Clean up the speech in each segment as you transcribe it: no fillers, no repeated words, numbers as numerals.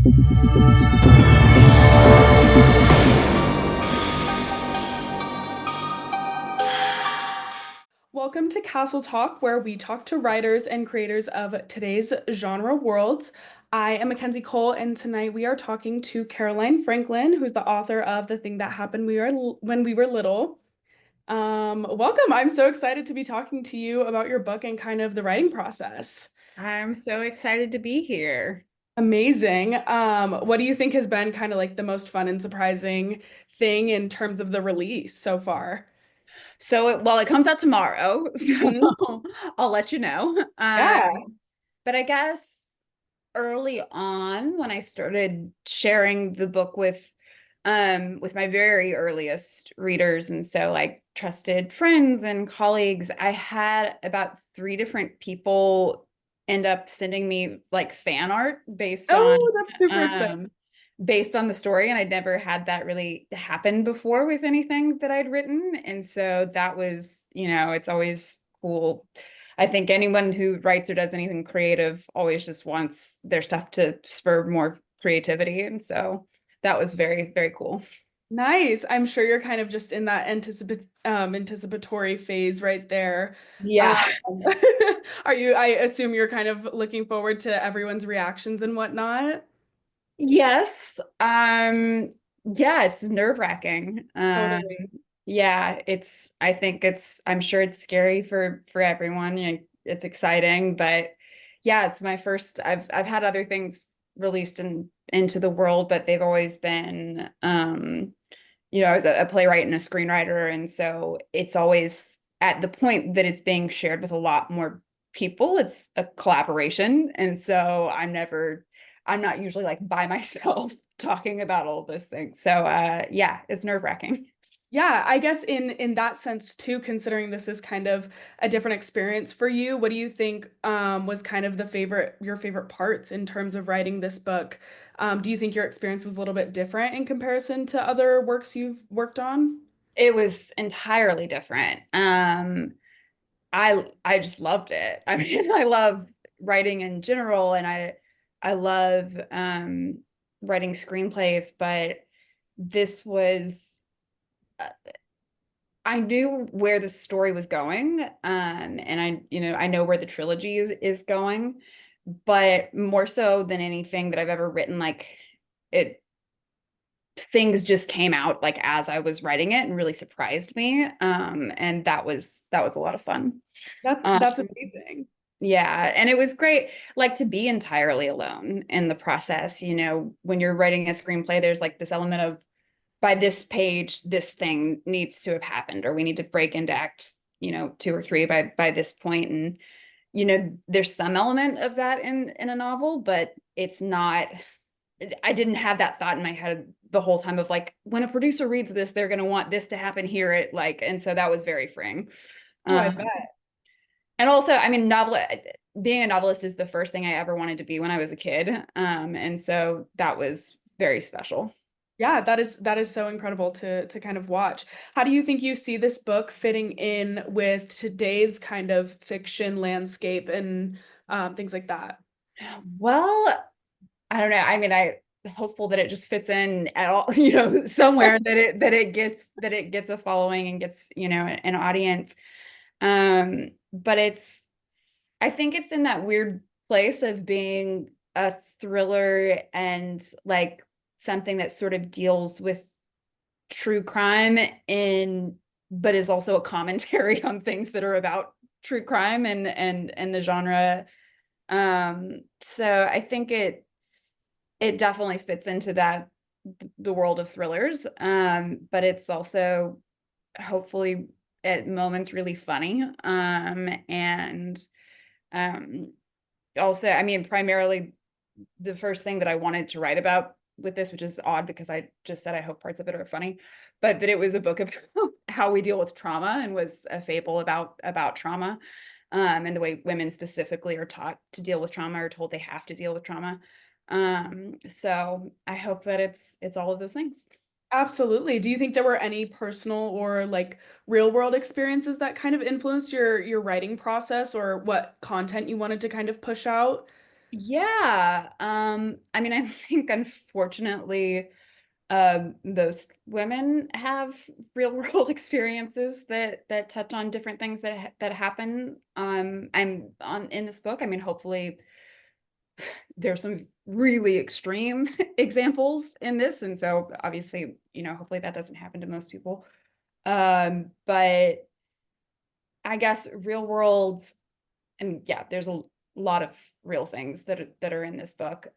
Welcome to Castle Talk, where we talk to writers and creators of today's genre worlds. I am MacKenzie Cole, and tonight we are talking to Caroline Franklin, who's the author of The Thing That Happened When We Were Little. Welcome. I'm so excited to be talking to you about your book and kind of the writing process. I'm so excited to be here. Amazing. What do you think has been kind of like the most fun and surprising thing in terms of the release so far? Well, it comes out tomorrow, Mhm. so I'll let you know. Yeah. But I guess early on when I started sharing the book with my very earliest readers, and so like trusted friends and colleagues, I had about three different people end up sending me like fan art Oh, that's super exciting. based on the story, and I'd never had that really happen before with anything that I'd written. And so that was, it's always cool. I think anyone who writes or does anything creative always just wants their stuff to spur more creativity. And so that was very, very cool. Nice. I'm sure you're kind of just in that anticipatory phase right there. Um, Yeah. I assume you're kind of looking forward to everyone's reactions and whatnot. Yes. Yeah, it's nerve-wracking. Totally. Yeah, I'm sure it's scary for everyone. It's exciting, but yeah, it's my first. I've had other things released into the world, but they've always been I was a playwright and a screenwriter, and so it's always at the point that it's being shared with a lot more people. It's a collaboration, and so I'm not usually like by myself talking about all those things. So yeah, it's nerve-wracking. Yeah, I guess in that sense too, considering this is kind of a different experience for you, what do you think was kind of your favorite parts in terms of writing this book? Do you think your experience was a little bit different in comparison to other works you've worked on? It was entirely different. I just loved it. I mean, I love writing in general, and I love writing screenplays, but this was I knew where the story was going, and I know where the trilogy is going, but more so than anything that I've ever written, like it things just came out like as I was writing it and really surprised me. And that was a lot of fun. Um, That's amazing. yeah, and it was great, like to be entirely alone in the process. When you're writing a screenplay, there's like this element of by this page, this thing needs to have happened, or we need to break into act, two or three by this point. And there's some element of that in a novel, but it's not. I didn't have that thought in my head the whole time of like when a producer reads this, they're going to want this to happen here. And so that was very freeing. Oh, I Um, bet. and also, I mean, being a novelist is the first thing I ever wanted to be when I was a kid. And so that was very special. Yeah, that is so incredible to kind of watch. How do you think you see this book fitting in with today's kind of fiction landscape and things like that? Well, I don't know. I mean, I hopeful that it just fits in at all, somewhere that it gets a following and gets, an audience. But I think it's in that weird place of being a thriller and like something that sort of deals with true crime but is also a commentary on things that are about true crime and the genre. So I think it definitely fits into the world of thrillers. But it's also hopefully at moments really funny. And um also, I mean, primarily the first thing that I wanted to write about with this, which is odd because I just said I hope parts of it are funny, but that it was a book about how we deal with trauma and was a fable about trauma. And the way women specifically are taught to deal with trauma or told they have to deal with trauma. So I hope that it's all of those things. Absolutely. Do you think there were any personal or like real world experiences that kind of influenced your writing process or what content you wanted to kind of push out? Yeah. I mean, I think unfortunately, most women have real world experiences that touch on different things that happen. I'm on in this book. I mean, hopefully there's some really extreme examples in this, and so obviously, hopefully that doesn't happen to most people. But I guess real world, and yeah, there's a lot of real things that are in this book.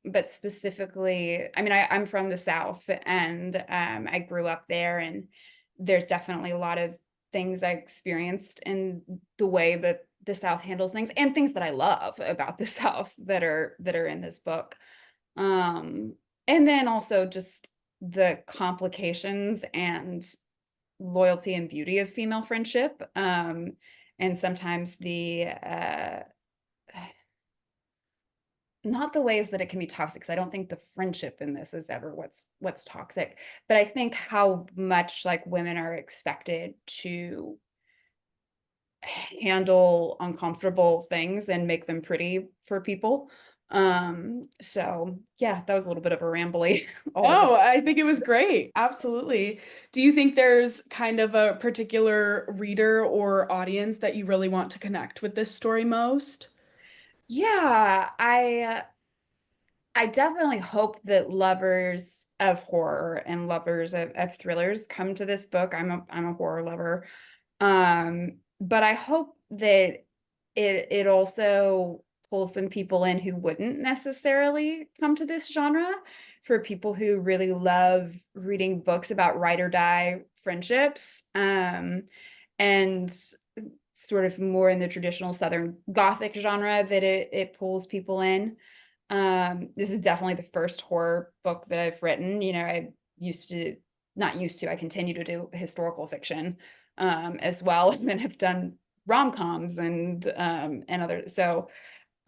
But specifically, I mean, I'm from the South, and I grew up there, and there's definitely a lot of things I experienced in the way that the South handles things, and things that I love about the South that are in this book. Um, and then also just the complications and loyalty and beauty of female friendship. And sometimes the not the ways that it can be toxic, because I don't think the friendship in this is ever what's toxic, but I think how much like women are expected to handle uncomfortable things and make them pretty for people. So yeah, that was a little bit of a rambly all together. Oh, I think it was great. Absolutely. Do you think there's kind of a particular reader or audience that you really want to connect with this story most? Yeah, I definitely hope that lovers of horror and lovers of thrillers come to this book. I'm a horror lover. But I hope that it also pulls some people in who wouldn't necessarily come to this genre, for people who really love reading books about ride or die friendships, and sort of more in the traditional Southern Gothic genre that it pulls people in. This is definitely the first horror book that I've written. I used to, not used to, I continue to do historical fiction, as well, and then have done rom-coms and other. So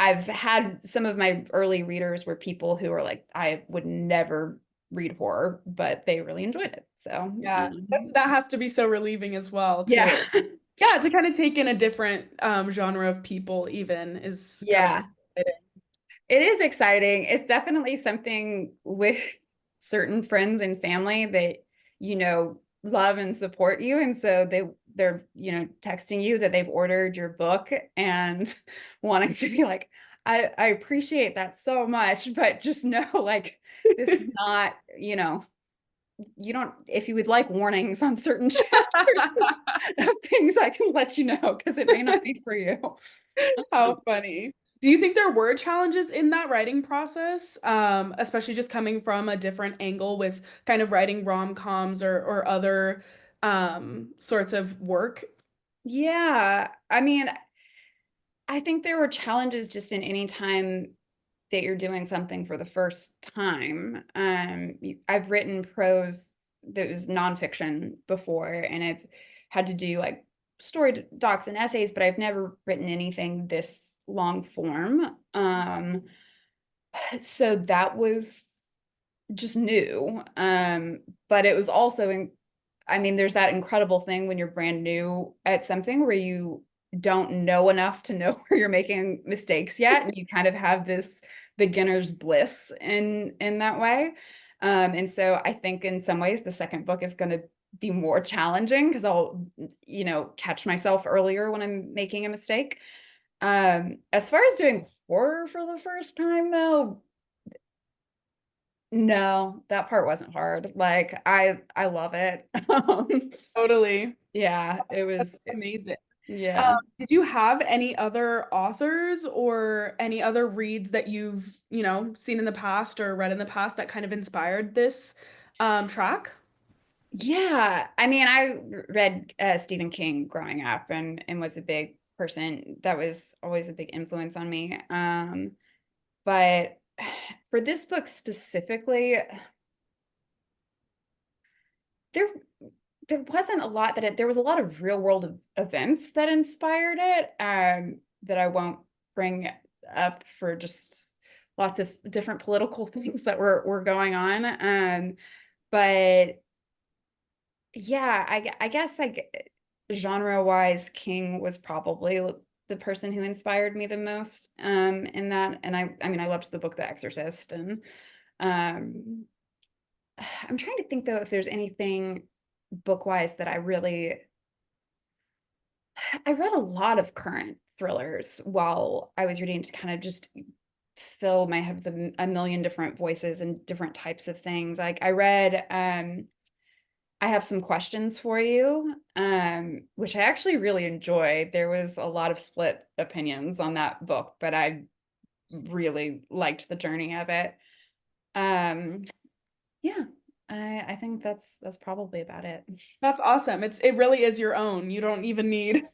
I've had some of my early readers were people who are like, I would never read horror, but they really enjoyed it. So Yeah, that has to be so relieving as well yeah. to yeah, to kind of take in a different genre of people even is gotta be Yeah. exciting. It is exciting. It's definitely something with certain friends and family that, love and support you. And so they're, texting you that they've ordered your book and wanting to be like, I appreciate that so much, but just know like this is not, you don't, if you would like warnings on certain chapters of things, I can let you know because it may not be for you. How funny. Do you think there were challenges in that writing process, especially just coming from a different angle with kind of writing rom-coms or other sorts of work? Yeah. I mean, I think there were challenges just in any time that you're doing something for the first time. I've written prose that was nonfiction before, and I've had to do like story docs and essays, but I've never written anything this long form. So that was just new. But it was also I mean, there's that incredible thing when you're brand new at something where you don't know enough to know where you're making mistakes yet, and you kind of have this beginner's bliss in that way. And so I think in some ways the second book is going to be more challenging because I'll, catch myself earlier when I'm making a mistake. As far as doing horror for the first time, though, no, that part wasn't hard. Like I love it. Totally. Yeah, it That's was amazing. yeah. Did you have any other authors or any other reads that you've, seen in the past or read in the past that kind of inspired this track? Yeah. I mean, I read Stephen King growing up, and was a big person that was always a big influence on me. But for this book specifically, there there wasn't a lot there was a lot of real world events that inspired it, that I won't bring up for just lots of different political things that were going on. But yeah, I guess like genre wise, King was probably the person who inspired me the most in that. And I mean, I loved the book The Exorcist, and um, I'm trying to think though if there's anything book-wise that I read a lot of current thrillers while I was reading to kind of just fill my head with a million different voices and different types of things. Like I read I have some questions for you, which I actually really enjoyed. There was a lot of split opinions on that book, but I really liked the journey of it. Um, yeah, I think that's probably about it. That's awesome. It really is your own. You don't even need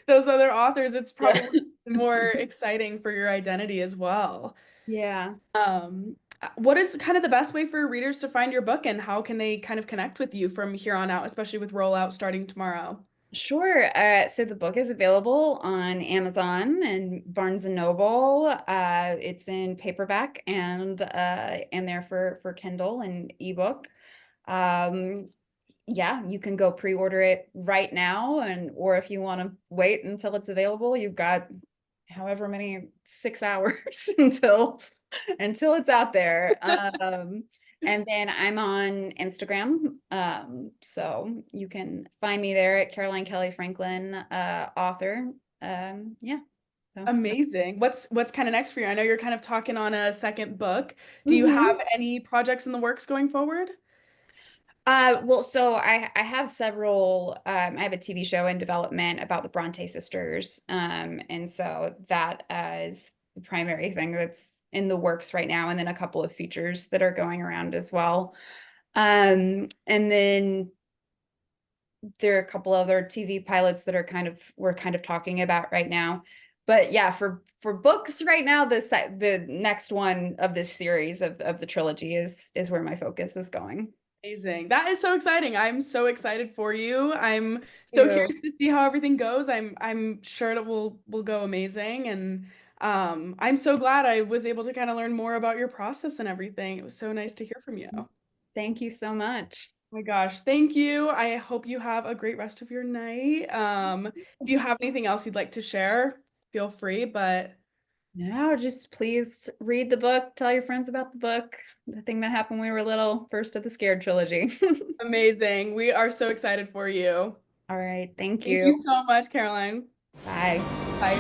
those other authors. It's Yeah. probably more exciting for your identity as well. Yeah. What is kind of the best way for readers to find your book and how can they kind of connect with you from here on out, especially with rollout starting tomorrow? Sure. So the book is available on Amazon and Barnes and Noble. It's in paperback and there for Kindle and ebook. Um, yeah, you can go pre-order it right now, and or if you want to wait until it's available, you've got however many 6 hours until it's out there. And then I'm on Instagram. So you can find me there at Caroline Kelly Franklin, author. Yeah. So. Amazing. What's kind of next for you? I know you're kind of talking on a second book. Do you have Mhm. any projects in the works going forward? Well, so I have several. I have a TV show in development about the Bronte sisters, and so that is the primary thing that's in the works right now, and then a couple of features that are going around as well. And then there are a couple other TV pilots that are we're kind of talking about right now. But yeah, for books right now, the next one of this series of the trilogy is where my focus is going. Amazing. That is so exciting. I'm so excited for you. I'm so You. curious to see how everything goes. I'm sure it will go amazing and I'm so glad I was able to kind of learn more about your process and everything. It was so nice to hear from you. Oh Thank you so much. my gosh, thank you. I hope you have a great rest of your night. If you have anything else you'd like to share, feel free, but No, just please read the book, tell your friends about the book, the thing that happened when we were little, first of the Scared trilogy. amazing. We are so excited for you. All right, thank Thank you. you so much, Caroline. Bye. Bye.